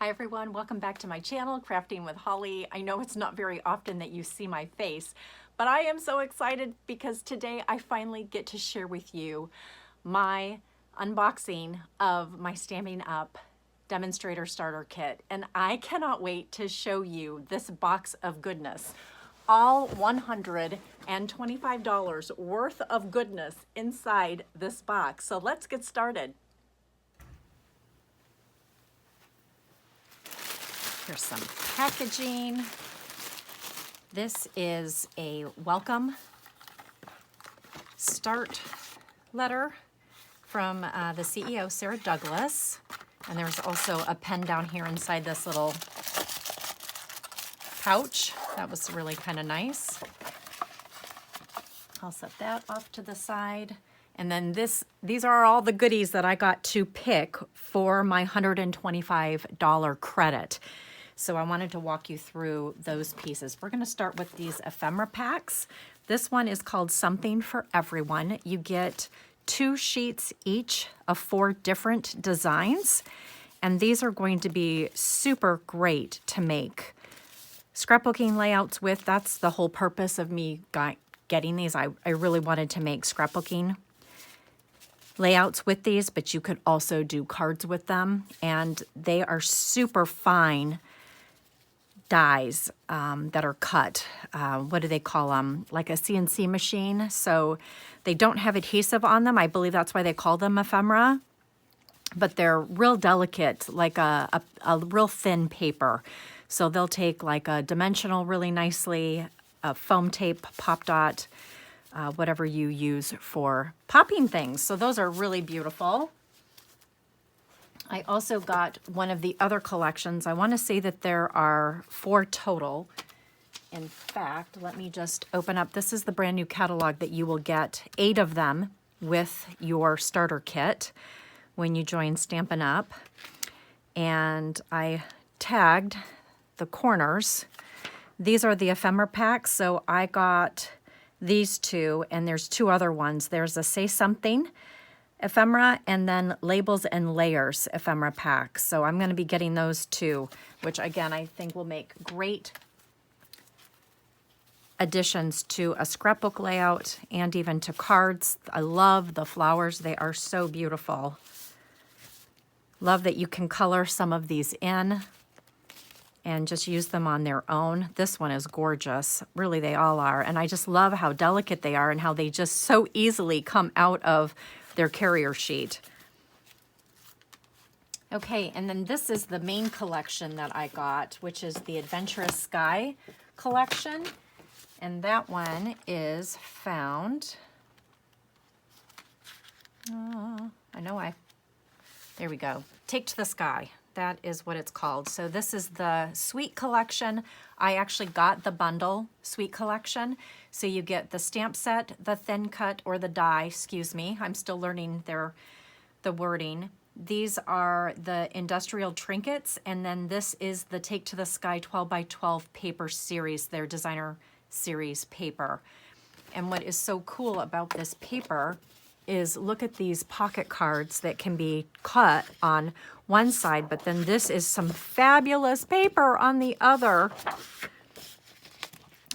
Hi everyone, welcome back to my channel, Crafting with Holly. I know it's not very often that you see my face, but I am so excited because today I finally get to share with you my unboxing of my Stampin' Up Demonstrator Starter Kit. And I cannot wait to show you this box of goodness. All $125 worth of goodness inside this box. So let's get started. Here's some packaging. This is a welcome start letter from the CEO, Sarah Douglas. And there's also a pen down here inside this little pouch. That was really kind of nice. I'll set that off to the side. And then these are all the goodies that I got to pick for my $125 credit. So I wanted to walk you through those pieces. We're going to start with these ephemera packs. This one is called Something for Everyone. You get 2 sheets each of 4 different designs. And these are going to be super great to make scrapbooking layouts with. That's the whole purpose of me getting these. I really wanted to make scrapbooking layouts with these, but you could also do cards with them. And they are super fine dies that are cut. What do they call them? Like a CNC machine. So they don't have adhesive on them. I believe that's why they call them ephemera. But they're real delicate, like a real thin paper. So they'll take like a dimensional really nicely, a foam tape, pop dot, whatever you use for popping things. So those are really beautiful. I also got one of the other collections. I want to say that there are 4 total. In fact, let me just open up. This is the brand new catalog that you will get 8 of them with your starter kit when you join Stampin' Up. And I tagged the corners. These are the ephemera packs. So I got these 2, and there's 2 other ones. There's a Say Something ephemera and then Labels and Layers ephemera packs. So I'm going to be getting those 2, which again I think will make great additions to a scrapbook layout and even to cards. I love the flowers. They are so beautiful. Love that you can color some of these in and just use them on their own. This one is gorgeous. Really, they all are. And I just love how delicate they are and how they just so easily come out of their carrier sheet. Okay, and then this is the main collection that I got, which is the Adventurous Sky collection. And that one is found, there we go, Take to the Sky. That is what it's called. So this is the Sweet collection. I actually got the bundle Sweet collection. So you get the stamp set, the thin cut, or the die, excuse me. I'm still learning the wording. These are the industrial trinkets, and then this is the Take to the Sky 12 by 12 paper series, their designer series paper. And what is so cool about this paper is look at these pocket cards that can be cut on one side, but then this is some fabulous paper on the other.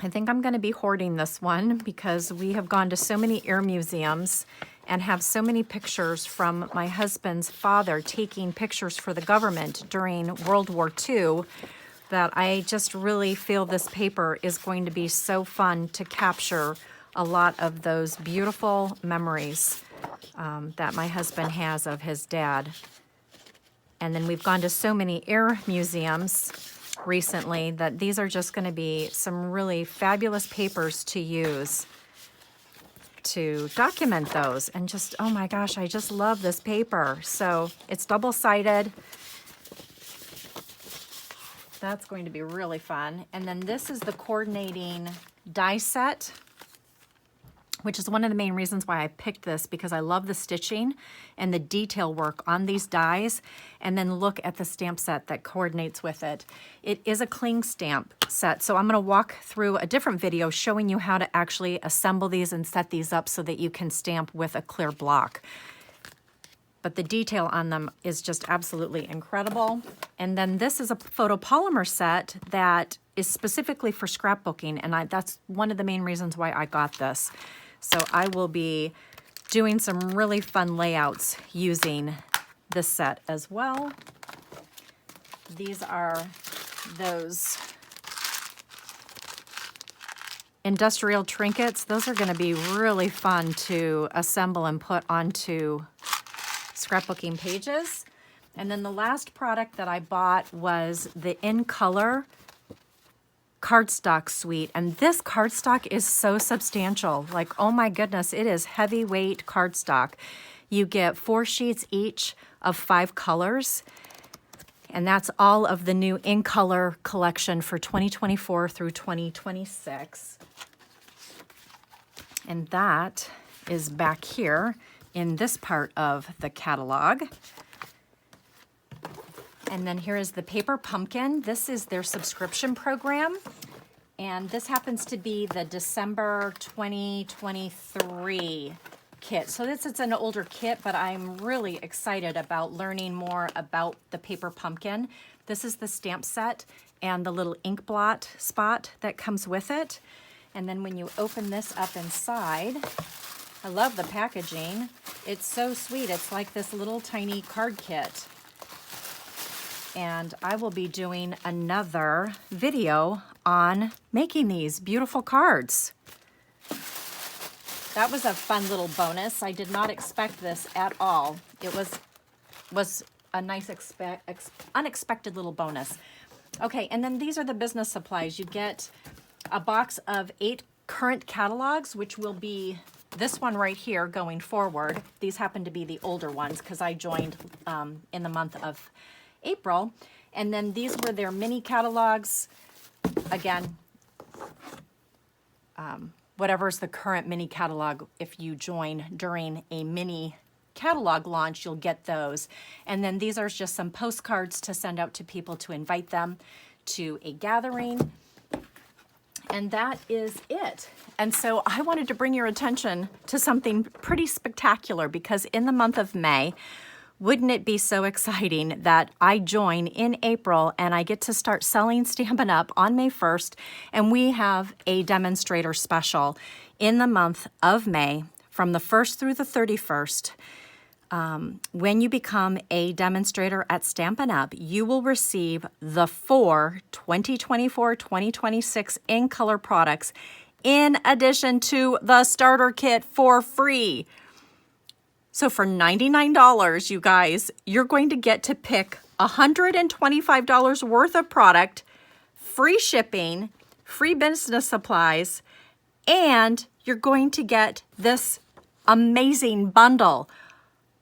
I think I'm going to be hoarding this one because we have gone to so many air museums and have so many pictures from my husband's father taking pictures for the government during World War II that I just really feel this paper is going to be so fun to capture a lot of those beautiful memories that my husband has of his dad. And then we've gone to so many air museums recently that these are just going to be some really fabulous papers to use to document those. And just, oh my gosh, I just love this paper. So it's double-sided. That's going to be really fun. And then this is the coordinating die set, which is one of the main reasons why I picked this, because I love the stitching and the detail work on these dies. And then look at the stamp set that coordinates with it. It is a cling stamp set, so I'm going to walk through a different video showing you how to actually assemble these and set these up so that you can stamp with a clear block. But the detail on them is just absolutely incredible. And then this is a photopolymer set that is specifically for scrapbooking, and that's one of the main reasons why I got this. So I will be doing some really fun layouts using this set as well. These are those industrial trinkets. Those are going to be really fun to assemble and put onto scrapbooking pages. And then the last product that I bought was the In Color cardstock suite. And this cardstock is so substantial. Like, oh my goodness, it is heavyweight cardstock. You get 4 sheets each of 5 colors. And that's all of the new In Color collection for 2024 through 2026. And that is back here in this part of the catalog. And then here is the Paper Pumpkin. This is their subscription program. And this happens to be the December 2023 kit. So this is an older kit, but I'm really excited about learning more about the Paper Pumpkin. This is the stamp set and the little ink blot spot that comes with it. And then when you open this up inside, I love the packaging. It's so sweet. It's like this little tiny card kit. And I will be doing another video on making these beautiful cards. That was a fun little bonus. I did not expect this at all. It was a nice unexpected little bonus. Okay, and then these are the business supplies. You get a box of 8 current catalogs, which will be this one right here going forward. These happen to be the older ones because I joined in the month of April. And then these were their mini catalogs. Again, whatever's the current mini catalog, if you join during a mini catalog launch, you'll get those. And then these are just some postcards to send out to people to invite them to a gathering. And that is it. And so I wanted to bring your attention to something pretty spectacular because in the month of May, wouldn't it be so exciting that I join in April and I get to start selling Stampin' Up! On May 1st, and we have a demonstrator special in the month of May from the 1st through the 31st. When you become a demonstrator at Stampin' Up, you will receive the 4 2024-2026 In Color products in addition to the starter kit for free. So for $99, you guys, you're going to get to pick $125 worth of product, free shipping, free business supplies, and you're going to get this amazing bundle.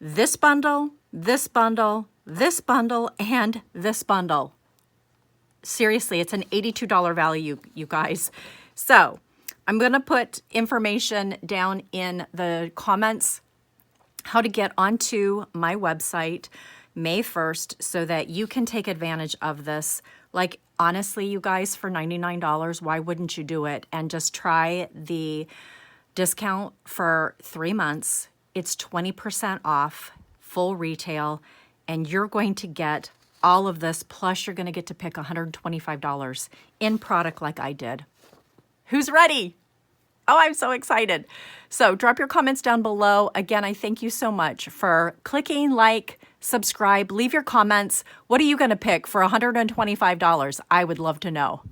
This bundle, this bundle, this bundle, and this bundle. Seriously, it's an $82 value, you guys. So I'm going to put information down in the comments how to get onto my website May 1st so that you can take advantage of this. Like, honestly, you guys, for $99, why wouldn't you do it? And just try the discount for 3 months. It's 20% off, full retail, and you're going to get all of this, plus you're going to get to pick $125 in product like I did. Who's ready? Oh, I'm so excited. So drop your comments down below. Again, I thank you so much for clicking like, subscribe, leave your comments. What are you going to pick for $125? I would love to know.